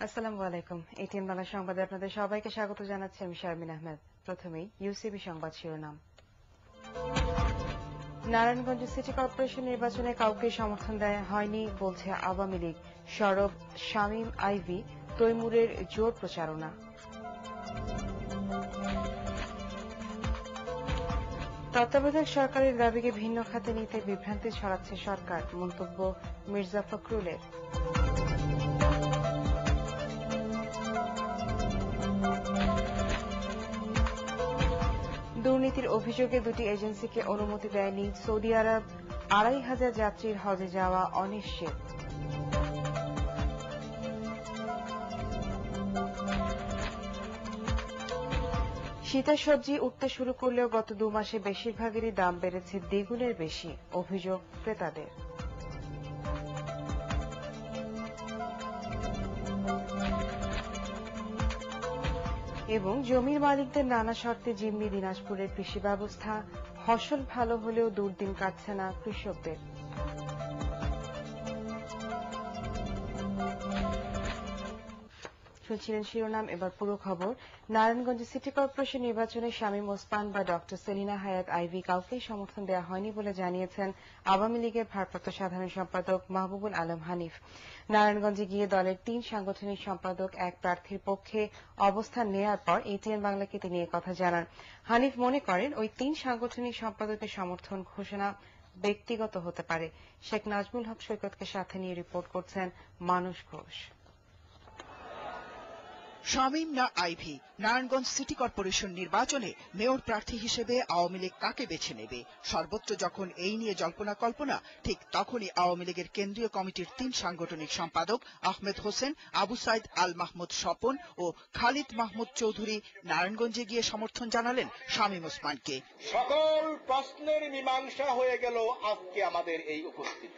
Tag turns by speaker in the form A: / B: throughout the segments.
A: আসসালামু আলাইকুম। এটিএন বাংলা সংবাদে আপনাদের সবাইকে স্বাগত জানাচ্ছি আমি শারমিন আহমেদ। প্রথমেই ইউসিবি সংবাদ শিরোনাম। নারায়ণগঞ্জ সিটি কর্পোরেশন নির্বাচনে কাউকে সমর্থন দেয়া হয়নি বলছে আওয়ামী লীগ। সরব শামীম আইভী, তৈমুরের জোর প্রচারণা। তত্ত্বাবধায়ক সরকারের দাবিকে ভিন্ন খাতে নিতে বিভ্রান্তি ছড়াচ্ছে সরকার, মন্তব্য মির্জা ফখরুলের। দুর্নীতির অভিযোগে দুটি এজেন্সিকে অনুমতি দেয়নি সৌদি আরব। ২৫০০ যাত্রীর হজে যাওয়া অনিশ্চিত। শীতের সবজি উঠতে শুরু করলেও গত ২ মাসে বেশিরভাগেরই দাম বেড়েছে দ্বিগুণের বেশি, অভিযোগ ক্রেতাদের। এবং জমির মালিকদের নানা শর্তে জিম্মি দিনাজপুরের কৃষি ব্যবস্থা, ফসল ভালো হলেও দুর্দিন কাটছে না কৃষকদের। শুনছিলেন শিরোনাম, এবার পুরো খবর। নারায়ণগঞ্জ সিটি কর্পোরেশন নির্বাচনে শামীম ওসমান বা ডক্টর সেলিনা হায়াত আইভী কাউকেই সমর্থন দেওয়া হয়নি বলে জানিয়েছেন আওয়ামী লীগের ভারপ্রাপ্ত সাধারণ সম্পাদক মাহবুবুল আলম হানিফ। নারায়ণগঞ্জে গিয়ে দলের ৩ সাংগঠনিক সম্পাদক এক প্রার্থীর পক্ষে অবস্থান নেওয়ার পর এটিএন বাংলাকে তিনি কথা জানান। হানিফ মনে করেন ওই ৩ সাংগঠনিক সম্পাদকের সমর্থন ঘোষণা ব্যক্তিগত হতে পারে। শেখ নাজমুল হক সৈকতকে সাথে নিয়ে রিপোর্ট করছেন মানস ঘোষ।
B: শামীম না আইভী, নারায়ণগঞ্জ সিটি কর্পোরেশন নির্বাচনে মেয়র প্রার্থী হিসেবে আওয়ামী লীগ কাকে বেছে নেবে, সর্বত্র যখন এই নিয়ে জল্পনা কল্পনা, ঠিক তখনই আওয়ামী লীগের কেন্দ্রীয় কমিটির ৩ সাংগঠনিক সম্পাদক আহমেদ হোসেন, আবু সাইদ আল মাহমুদ স্বপন ও খালিদ মাহমুদ চৌধুরী নারায়ণগঞ্জে গিয়ে সমর্থন জানালেন শামীম ওসমানকে।
C: সকল প্রশ্নের মীমাংসা হয়ে গেল আজকে আমাদের এই উপস্থিতি।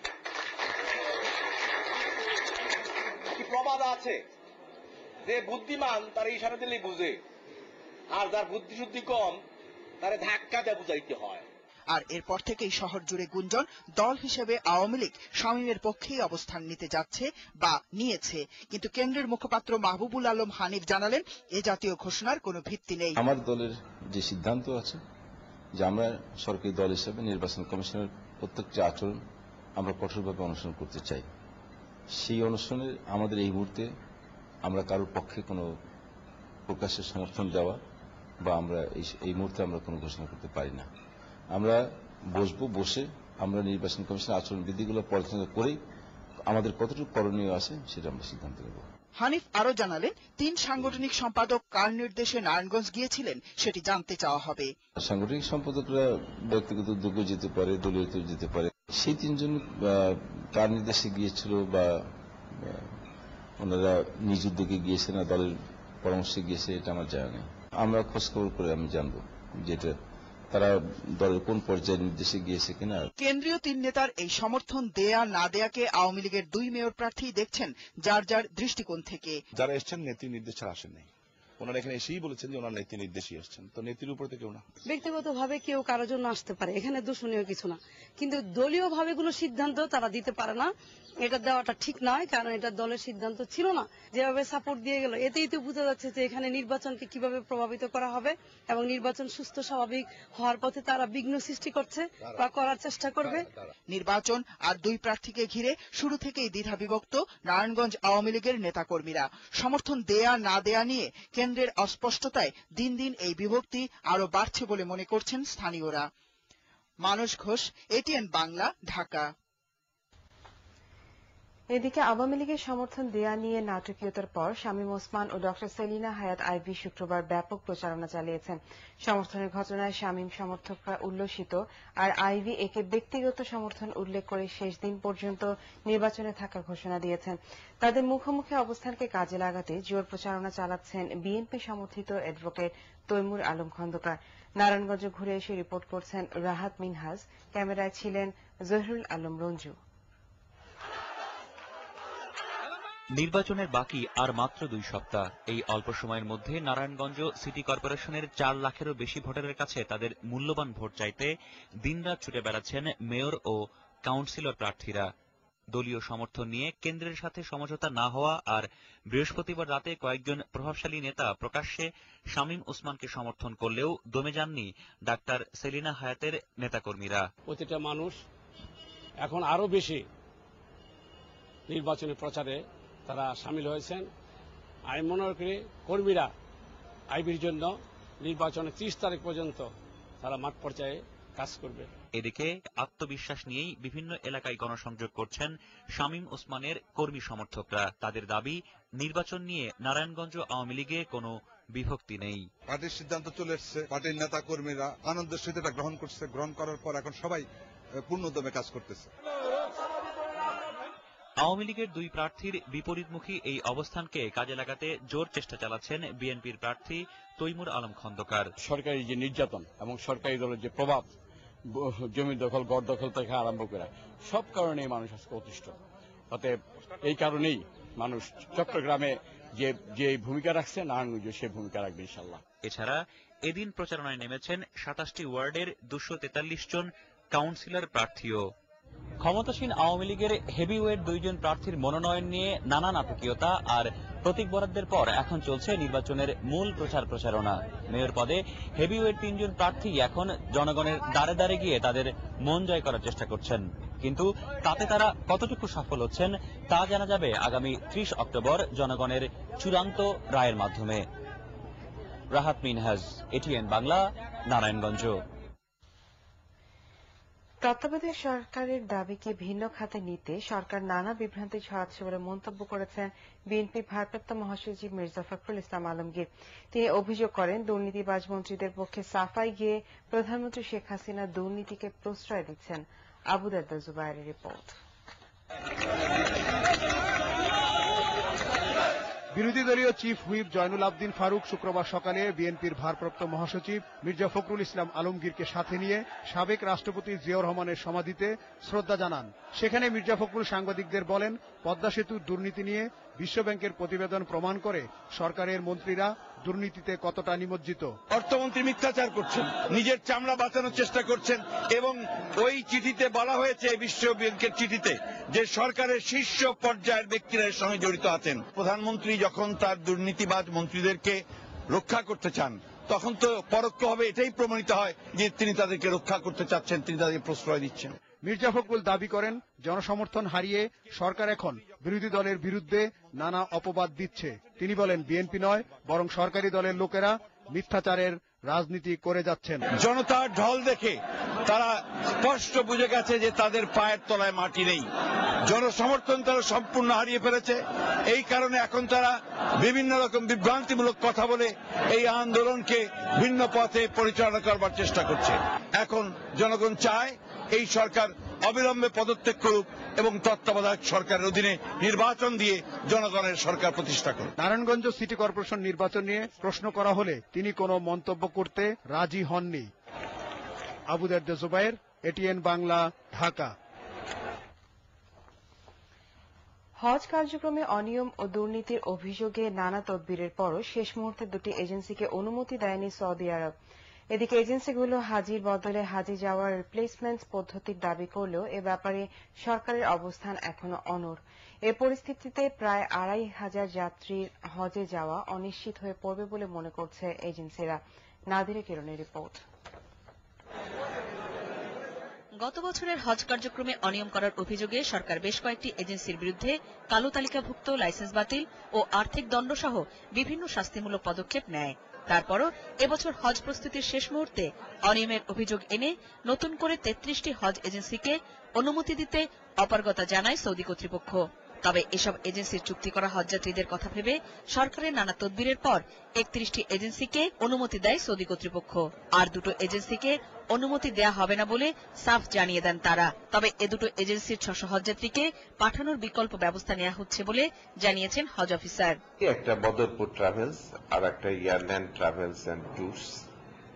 C: কি প্রবাদ আছে যে বুদ্ধিমান তার ইশারা দিলেই বুঝে, আর যার বুদ্ধিশুদ্ধি কম তারে ধাক্কা দিয়ে বুঝাইতে হয়।
B: আর এরপর থেকেই শহর জুড়ে গুঞ্জন, দল হিসেবে আওয়ামী লীগ শামীমের পক্ষেই অবস্থান নিতে যাচ্ছে বা নিয়েছে। কিন্তু কেন্দ্রের মুখপাত্র মাহবুবুল আলম হানিফ জানালেন এ জাতীয় ঘোষণার কোনো ভিত্তি নেই।
D: আমার দলের যে সিদ্ধান্ত আছে যে আমরা সরকারি দল হিসেবে নির্বাচন কমিশনের প্রত্যেকটি আচরণ আমরা কঠোরভাবে অনুসরণ করতে চাই। সেই অনুসরণে আমাদের এই মুহূর্তে আমরা কারোর পক্ষে কোনো প্রকাশের সমর্থন দেওয়া বা আমরা এই মুহূর্তে আমরা কোনো ঘোষণা করতে পারি না। আমরা বসে আমরা নির্বাচন কমিশনের আচরণ বিধিগুলো পর্যালোচনা করেই আমাদের কতটুকু করণীয় আছে সেটা আমরা সিদ্ধান্ত নেব।
B: হানিফ আরো জানালেন ৩ সাংগঠনিক সম্পাদক কার নির্দেশে নারায়ণগঞ্জ গিয়েছিলেন সেটি জানতে চাওয়া হবে।
D: সাংগঠনিক সম্পাদকরা ব্যক্তিগত উদ্যোগে যেতে পারে, দলীয় যেতে পারে। সেই ৩ জন কার নির্দেশে গিয়েছিল বা ওনারা নিজ উদ্যোগে গিয়েছে না দলের পরামর্শে গিয়েছে এটা আমার জানা নেই। আমরা খোঁজখবর করে আমি জানবো যেটা তারা দলের কোন পর্যায়ে নির্দেশে গিয়েছে কিনা।
B: কেন্দ্রীয় ৩ নেতার এই সমর্থন দেয়া না দেয়াকে আওয়ামী লীগের ২ মেয়র প্রার্থী দেখছেন যার যার দৃষ্টিকোণ থেকে।
E: যারা এসছেন নেত্রী নির্দেশ ছাড়া আসেন নাই, ওনারা এখানে এসেই বলেছেন যে ওনার নেত্রী নির্দেশই আসছেন, তো নেত্রীর উপর থেকে না
F: ব্যক্তিগতভাবে কেউ কারোর জন্য আসতে পারে, এখানে দূষণীয় কিছু না, কিন্তু দলীয় ভাবে কোনো সিদ্ধান্ত তারা দিতে পারে না। এটা দেওয়াটা ঠিক নয়, কারণ এটা দলের সিদ্ধান্ত ছিল না। যেভাবে সাপোর্ট দিয়ে গেল এতেই তো বোঝা যাচ্ছে যে এখানে নির্বাচনকে কিভাবে প্রভাবিত করা হবে এবং নির্বাচন সুস্থ স্বাভাবিক হওয়ার পথে তারা বিঘ্ন সৃষ্টি করছে বা করার চেষ্টা করবে।
B: নির্বাচন আর ২ প্রার্থীকে ঘিরে শুরু থেকেই দ্বিধা বিভক্ত নারায়ণগঞ্জ আওয়ামী লীগের নেতাকর্মীরা। সমর্থন দেয়া না দেয়া নিয়ে কেন্দ্রের অস্পষ্টতায় দিন দিন এই বিভক্তি আরো বাড়ছে বলে মনে করছেন স্থানীয়রা। মানস ঘোষ, এটিএন বাংলা, ঢাকা।
A: এদিকে আওয়ামী লীগের সমর্থন দেয়া নিয়ে নাটকীয়তার পর শামীম ওসমান ও ডক্টর সেলিনা হায়াত আইভী শুক্রবার ব্যাপক প্রচারণা চালিয়েছেন। সমর্থনের ঘটনায় শামীম সমর্থকরা উল্লসিত, আর আইভী একে ব্যক্তিগত সমর্থন উল্লেখ করে শেষ দিন পর্যন্ত নির্বাচনে থাকার ঘোষণা দিয়েছেন। তাদের মুখোমুখি অবস্থানকে কাজে লাগাতে জোর প্রচারণা চালাচ্ছেন বিএনপি সমর্থিত অ্যাডভোকেট তৈমুর আলম খন্দকার। নারায়ণগঞ্জে ঘুরে এসে রিপোর্ট করছেন রাহাত মিনহাজ, ক্যামেরায় ছিলেন জহিরুল আলম রঞ্জু।
G: নির্বাচনের বাকি আর মাত্র ২ সপ্তাহ। এই অল্প সময়ের মধ্যে নারায়ণগঞ্জ সিটি কর্পোরেশনের ৪ লাখেরও বেশি ভোটারের কাছে তাদের মূল্যবান ভোট চাইতে দিনরাত ছুটে বেড়াচ্ছেন মেয়র ও কাউন্সিলর প্রার্থীরা। দলীয় সমর্থন নিয়ে কেন্দ্রের সাথে সমঝোতা না হওয়া আর বৃহস্পতিবার রাতে কয়েকজন প্রভাবশালী নেতা প্রকাশ্যে শামীম ওসমানকে সমর্থন করলেও দমে যাননি ডাক্তার সেলিনা হায়াতের নেতাকর্মীরা।
H: প্রতিটা মানুষ এখন আরো বেশি নির্বাচনী প্রচারে তারা সামিল হয়েছেন। আমি মনে করি কর্মীরা আইবির জন্য নির্বাচনের 30 তারিখ পর্যন্ত তারা মাঠ পর্যায়ে কাজ করবে।
G: এদিকে আত্মবিশ্বাস নিয়েই বিভিন্ন এলাকায় গণসংযোগ করছেন শামীম ওসমানের কর্মী সমর্থকরা। তাদের দাবি, নির্বাচন নিয়ে নারায়ণগঞ্জ আওয়ামী লীগে কোনো বিভক্তি নেই।
I: পার্টির সিদ্ধান্ত চলে এসছে, পার্টির নেতা কর্মীরা আনন্দের সহিত এটা গ্রহণ করছে। গ্রহণ করার পর এখন সবাই পূর্ণদমে কাজ করতেছে।
G: আওয়ামী লীগের দুই প্রার্থীর বিপরীতমুখী এই অবস্থানকে কাজে লাগাতে জোর চেষ্টা চালাচ্ছেন বিএনপির প্রার্থী তৈমুর আলম খন্দকার।
H: সরকারি যে নির্যাতন এবং সরকারি দলের যে প্রভাব, জমি দখল, গড় দখল থেকে আরম্ভ করে সব কারণেই মানুষ আজকে অতিষ্ঠ। অতএব এই কারণেই মানুষ চট্টগ্রামে যে ভূমিকা রাখছে, নারায়ণগঞ্জে সে ভূমিকা রাখবে ইনশাল্লাহ।
G: এছাড়া এদিন প্রচারণায় নেমেছেন 27টি ওয়ার্ডের 243 জন কাউন্সিলর প্রার্থীও। ক্ষমতাসীন আওয়ামী লীগের হেভিওয়েট 2 জন প্রার্থীর মনোনয়ন নিয়ে নানা নাটকীয়তা আর প্রতীক বরাদ্দের পর এখন চলছে নির্বাচনের মূল প্রচারণা। মেয়র পদে হেভিওয়েট 3 জন প্রার্থী এখন জনগণের দ্বারে দ্বারে গিয়ে তাদের মন জয় করার চেষ্টা করছেন, কিন্তু তাতে তারা কতটুকু সফল হচ্ছেন তা জানা যাবে আগামী 30 অক্টোবর জনগণের চূড়ান্ত রায়ের মাধ্যমে। রাহাত মিনহাজ, এটিএন বাংলা, নারায়ণগঞ্জ।
A: তত্ত্বাবধায়ক সরকারের দাবিকে ভিন্ন খাতে নিতে সরকার নানা বিভ্রান্তি ছড়াচ্ছে বলে মন্তব্য করেছেন বিএনপি ভারপ্রাপ্ত মহাসচিব মির্জা ফখরুল ইসলাম আলমগীর। তিনি অভিযোগ করেন, দুর্নীতিবাজ মন্ত্রীদের পক্ষে সাফাই গিয়ে প্রধানমন্ত্রী শেখ হাসিনা দুর্নীতিকে প্রশ্রয় দিচ্ছেন। আবু দারদা জুবায়েরের রিপোর্ট।
J: বিরোধী দলীয় চিফ হুইপ জয়নুল আবদিন ফারুক শুক্রবার সকালে বিএনপির ভারপ্রাপ্ত মহাসচিব মির্জা ফখরুল ইসলাম আলমগীরকে সাথে নিয়ে সাবেক রাষ্ট্রপতি জিয়াউর রহমানের সমাধিতে শ্রদ্ধা জানান। সেখানে মির্জা ফখরুল সাংবাদিকদের বলেন, পদ্মা সেতুর দুর্নীতি নিয়ে বিশ্বব্যাংকের প্রতিবেদন প্রমাণ করে সরকারের মন্ত্রীরা দুর্নীতিতে কতটা নিমজ্জিত।
K: অর্থমন্ত্রী মিথ্যাচার করছেন, নিজের চামড়া বাঁচানোর চেষ্টা করছেন এবং ওই চিঠিতে বলা হয়েছে, বিশ্ব ব্যাংকের চিঠিতে, যে সরকারের শীর্ষ পর্যায়ের ব্যক্তিরা এর সঙ্গে জড়িত আছেন। প্রধানমন্ত্রী যখন তার দুর্নীতিবাজ মন্ত্রীদেরকে রক্ষা করতে চান, তখন তো পরোক্ষভাবে এটাই প্রমাণিত হয় যে তিনি তাদেরকে রক্ষা করতে চাচ্ছেন, তিনি তাদেরকে প্রশ্রয় দিচ্ছেন।
J: মির্জা ফখরুল দাবি করেন, জনসমর্থন হারিয়ে সরকার এখন বিরোধী দলের বিরুদ্ধে নানা অপবাদ দিচ্ছে। তিনি বলেন, বিএনপি নয় বরং সরকারি দলের লোকেরা মিথ্যাচারের রাজনীতি করে যাচ্ছেন।
K: জনতার ঢল দেখে তারা স্পষ্ট বুঝে গেছে যে তাদের পায়ের তলায় মাটি নেই। জনসমর্থন তারা সম্পূর্ণ হারিয়ে ফেলেছে। এই কারণে এখন তারা বিভিন্ন রকম বিভ্রান্তিমূলক কথা বলে এই আন্দোলনকে ভিন্ন পথে পরিচালনা করবার চেষ্টা করছে। এখন জনগণ চায় এই সরকার অবিলম্বে পদত্যাগ করুক এবং তত্ত্বাবধায়ক সরকারের অধীনে নির্বাচন দিয়ে জনগণের সরকার প্রতিষ্ঠা করুক।
J: নারায়ণগঞ্জ সিটি কর্পোরেশন নির্বাচন নিয়ে প্রশ্ন করা হলে তিনি কোনো মন্তব্য করতে রাজি হননি। আবু দারদা জুবায়ের, এটিএন বাংলা, ঢাকা।
A: হজ কার্যক্রমে অনিয়ম ও দুর্নীতির অভিযোগে নানা তদবিরের পরও শেষ মুহূর্তে দুটি এজেন্সিকে অনুমতি দেয়নি সৌদি আরব। এদিকে এজেন্সিগুলো হাজির বদলে হাজি যাওয়ার রিপ্লেসমেন্ট পদ্ধতির দাবি করলেও এ ব্যাপারে সরকারের অবস্থান এখনো অনড়। এ পরিস্থিতিতে প্রায় ২৫০০ যাত্রীর হজে যাওয়া অনিশ্চিত হয়ে পড়বে বলে মনে করছে এজেন্সিরা। নাদিরা কিরণের রিপোর্ট।
L: গত বছরের হজ কার্যক্রমে অনিয়ম করার অভিযোগে সরকার বেশ কয়েকটি এজেন্সির বিরুদ্ধে কালো তালিকাভুক্ত, লাইসেন্স বাতিল ও আর্থিক দণ্ড সহ বিভিন্ন শাস্তিমূলক পদক্ষেপ নেয়। তারপরও এবছর হজ প্রস্তুতির শেষ মুহূর্তে অনিয়মের অভিযোগ এনে নতুন করে ৩৩টি হজ এজেন্সিকে অনুমতি দিতে অপারগতা জানায় সৌদি কর্তৃপক্ষ। তবে এসব এজেন্সির চুক্তি করা হজযাত্রীদের কথা ভেবে সরকারের নানা তদবিরের পর ৩১টি এজেন্সিকে অনুমতি দেয় সৌদি কর্তৃপক্ষ। আর দুটো এজেন্সিকে অনুমতি দেয়া হবে না বলে সাফ জানিয়ে দেন তারা। তবে এ দুটো এজেন্সির ৬০০ হজযাত্রীকে পাঠানোর বিকল্প ব্যবস্থা নেওয়া হচ্ছে বলে জানিয়েছেন হজ অফিসার।
M: একটা বদরপুর ট্রাভেলস আর একটা ইয়ারল্যান্ড ট্রাভেলস অ্যান্ড ট্যুরস,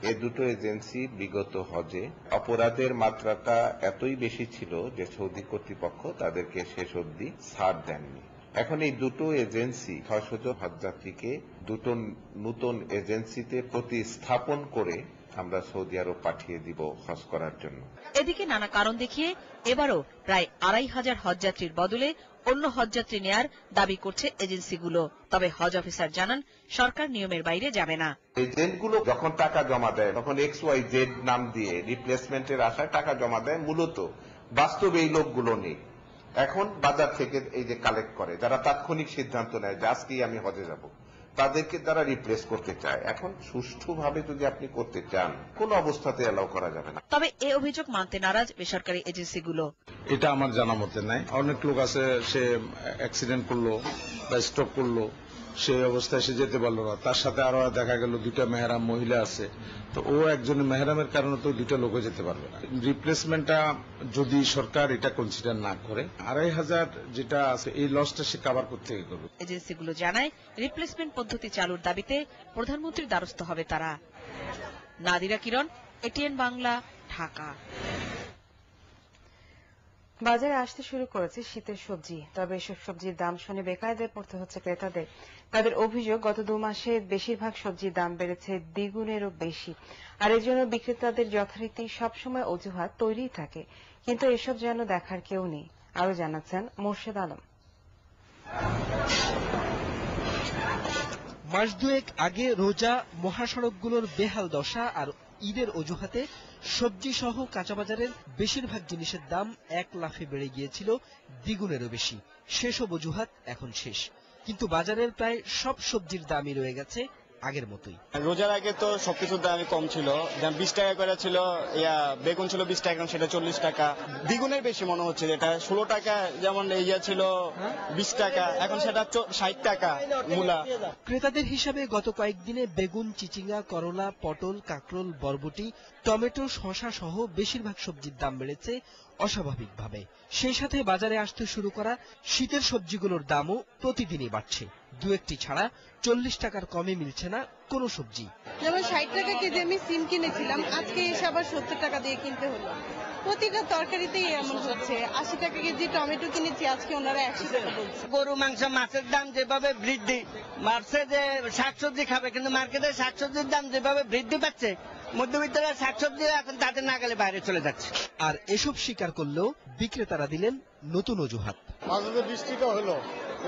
M: এ দুটো এজেন্সি বিগত হজে অপরাধের মাত্রাটা এতই বেশি ছিল যে সৌদি কর্তৃপক্ষ তাদেরকে শেষ অবধি ছাড় দেননি। এখন এই দুটো এজেন্সি ৬০০ হজযাত্রীকে দুটো নতুন এজেন্সিতে প্রতিস্থাপন করে আমরা সৌদি আরব পাঠিয়ে দিব হজ করার জন্য।
L: এদিকে নানা কারণ দেখিয়ে এবারও প্রায় ২৫০০ হজযাত্রীর বদলে অন্য হজযাত্রী নেয়ার দাবি করছে এজেন্সিগুলো। তবে হজ অফিসার জানান, সরকার নিয়মের বাইরে যাবে না।
M: এজেন্টগুলো যখন টাকা জমা দেয় তখন XYZ নাম দিয়ে রিপ্লেসমেন্টের আশায় টাকা জমা দেয়, মূলত বাস্তবে এই লোকগুলো নেই। এখন বাজার থেকে এই যে কালেক্ট করে, যারা তাৎক্ষণিক সিদ্ধান্ত নেয় যে আজকেই আমি হজে যাব, তাদেরকে তারা রিপ্লেস করতে চায়। এখন সুষ্ঠুভাবে যদি আপনি করতে চান, কোন অবস্থাতে এলাও করা যাবে না।
L: তবে এ অভিযোগ মানতে নারাজ বেসরকারি এজেন্সিগুলো।
N: এটা আমার জানা মতে নাই। অনেক লোক আছে, সে অ্যাক্সিডেন্ট করলো বা স্ট্রোক করলো, সেই অবস্থায় সে যেতে পারলো না, তার সাথে আরো দেখা গেল 2টা মেহরাম মহিলা আছে, তো ও একজনের মেহরামের কারণে তো 2টা লোকও যেতে পারবে না। রিপ্লেসমেন্টটা যদি সরকার এটা কনসিডার না করে, ২৫০০ যেটা আছে এই লসটা সে কভার করতে করবে।
L: এজেন্সিগুলো জানায়, রিপ্লেসমেন্ট পদ্ধতি চালুর দাবিতে প্রধানমন্ত্রীর দ্বারস্থ হবে তারা। নাদিরা কিরণ, ATN বাংলা, ঢাকা।
A: বাজারে আসতে শুরু করেছে শীতের সবজি, তবে এসব সবজির দাম শুনে বেকায়দায় পড়তে হচ্ছে ক্রেতাদের। তাদের অভিযোগ, গত 2 মাসে বেশিরভাগ সবজির দাম বেড়েছে দ্বিগুণেরও বেশি। আর এর জন্য বিক্রেতাদের যথারীতি সবসময় অজুহাত তৈরিই থাকে, কিন্তু এসব যেন দেখার কেউ নেই। আরো জানাচ্ছেন মোর্শেদ আলম।
O: মাস দুয়েক আগে রোজা, মহাসড়কগুলোর বেহাল দশা আর ঈদের অজুহাতে সবজি সহ কাঁচাবাজারের বেশিরভাগ জিনিসের দাম এক লাফে বেড়ে গিয়েছিল দ্বিগুণেরও বেশি। সেসব অজুহাত এখন শেষ, কিন্তু বাজারের প্রায় সব সবজির দামই রয়ে গেছে আগের মতোই।
P: রোজার আগে তো সবকিছুর দামই কম ছিল, যেমন 20 টাকা করে ছিল, বেগুন ছিল 20 টাকা, সেটা 40 টাকা, দ্বিগুণের বেশি মনে হচ্ছে। যেটা 16 টাকা যেমন ছিল 20 টাকা, এখন সেটা 60 টাকা মূলা।
O: ক্রেতাদের হিসাবে গত কয়েকদিনে বেগুন, চিচিঙ্গা, করলা, পটল, কাঁকরোল, বরবটি, টমেটো, শসা সহ বেশিরভাগ সবজির দাম বেড়েছে অস্বাভাবিকভাবে। সেই সাথে বাজারে আসতে শুরু করা শীতের সবজিগুলোর দামও প্রতিদিনই বাড়ছে। 2-1টি ছাড়া 40 টাকার কমে মিলছে না কোনো সবজি।
Q: যেমন 60 টাকা কেজি আমি সিম কিনেছিলাম, আজকে এসে আবার 70 টাকা দিয়ে কিনতে হলো। প্রতিটা তরকারিতেই এমন হচ্ছে। 80 টাকা কেজি টমেটো কিনেছি, আজকে ওনারা 100 টাকা বলছে।
R: গরু মাংস, মাছের দাম যেভাবে বৃদ্ধি মারছে, যে শাকসবজি খাবে, কিন্তু মার্কেটে শাকসবজির দাম যেভাবে বৃদ্ধি পাচ্ছে, মধ্যবিত্তরা শাকসবজি এখন তাদের নাগালে বাইরে চলে যাচ্ছে।
O: আর এসব স্বীকার করলেও বিক্রেতারা দিলেন নতুন অজুহাত।
S: মাঝে বৃষ্টিটা হলো,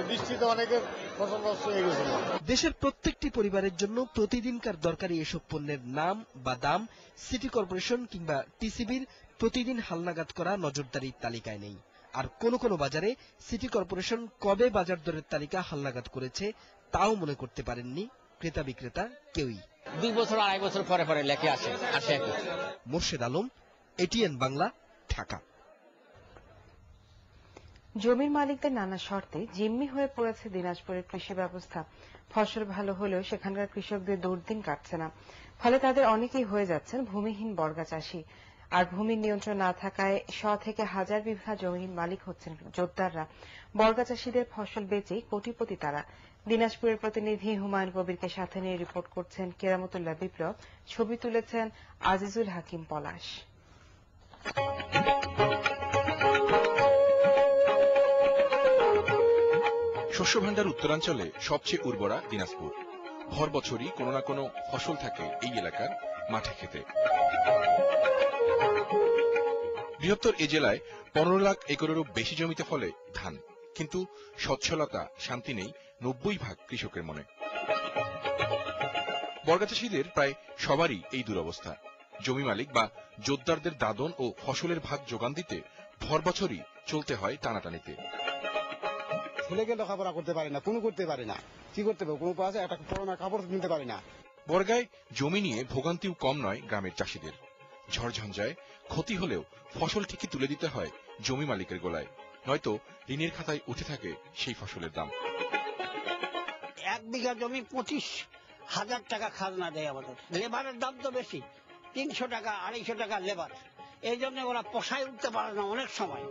S: বৃষ্টিতে অনেকের ফসল নষ্ট হয়ে গেছিল।
O: দেশের প্রত্যেকটি পরিবারের জন্য প্রতিদিনকার দরকারি এসব পণ্যের নাম বা দাম সিটি কর্পোরেশন কিংবা টিসিবির প্রতিদিন হালনাগাদ করা নজরদারির তালিকায় নেই। আর কোন কোন বাজারে সিটি কর্পোরেশন কবে বাজার দরের তালিকা হালনাগাদ করেছে তাও মনে করতে পারেননি ক্রেতা বিক্রেতা কেউই।
R: 2 বছর 2.5 বছর পরে পরে লেখে আসে।
O: মোর্শেদ আলম, ATN বাংলা, ঢাকা।
A: জমির মালিকদের নানা শর্তে জিম্মি হয়ে পড়েছে দিনাজপুরের কৃষি ব্যবস্থা। ফসল ভালো হলেও সেখানকার কৃষকদের দুর্দিন কাটছে না, ফলে তাদের অনেকেই হয়ে যাচ্ছেন ভূমিহীন বর্গা চাষী। আর ভূমির নিয়ন্ত্রণ না থাকায় 100 থেকে 1000 বিঘা জমির মালিক হচ্ছেন জোরদাররা। বর্গা চাষীদের ফসল বেচেই কোটিপতি তারা। দিনাজপুরের প্রতিনিধি হুমায়ুন কবিরকে সাথে নিয়ে রিপোর্ট করছেন কেরামতুল্লাহ বিপ্লব, ছবি তুলেছেন আজিজুল হাকিম পলাশ।
T: শস্য ভাণ্ডার উত্তরাঞ্চলে সবচেয়ে উর্বরা দিনাজপুর। ভর বছরই কোনো না কোনো ফসল থাকে এই এলাকার মাঠে খেতে। বৃহত্তর এ জেলায় 15 লাখ একরেরও বেশি জমিতে ফলে ধান, কিন্তু সচ্ছলতা, শান্তি নেই 90% কৃষকের মনে। বর্গা চাষীদের প্রায় সবারই এই দুরবস্থা। জমি মালিক বা জোতদারদের দাদন ও ফসলের ভাগ যোগান দিতে ভর বছরই চলতে হয় টানাটানিতে।
S: ছেলেকে লেখাপড়া করতে পারে না, কোনো করতে পারে না, কি করতে পারে, কোনো পাশে একটা পুরোনো কাপড় কিনতে পারে না।
T: বর্গায় জমি নিয়ে ভোগান্তিও কম নয় গ্রামের চাষীদের। ঝড়ঝঞ্ঝায় ক্ষতি হলেও ফসল ঠিকই তুলে দিতে হয় জমি মালিকের গোলায়, নয়তো ঋণের খাতায় উঠে থাকে সেই ফসলের দাম।
R: 1 বিঘা জমি 25,000 টাকা খাজনা দেয় আমাদের। লেবারের দাম তো বেশি, 300 টাকা 250 টাকা লেবার। এই জন্য ওরা পোষায় উঠতে পারে না অনেক সময়।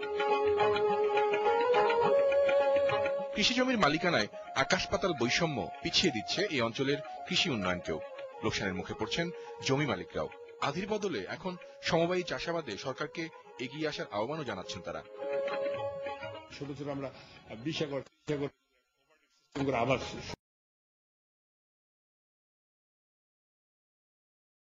T: কৃষি জমির মালিকানায় আকাশ পাতাল বৈষম্য পিছিয়ে দিচ্ছে এই অঞ্চলের কৃষি উন্নয়নকেও। লোকসানের মুখে পড়ছেন জমি মালিকরাও। আধির বদলে এখন সমবায়ী চাষাবাদে সরকারকে এগিয়ে আসার আহ্বানও জানাচ্ছেন তারা।
S: ছোট ছোট আমরা 20 একর আবার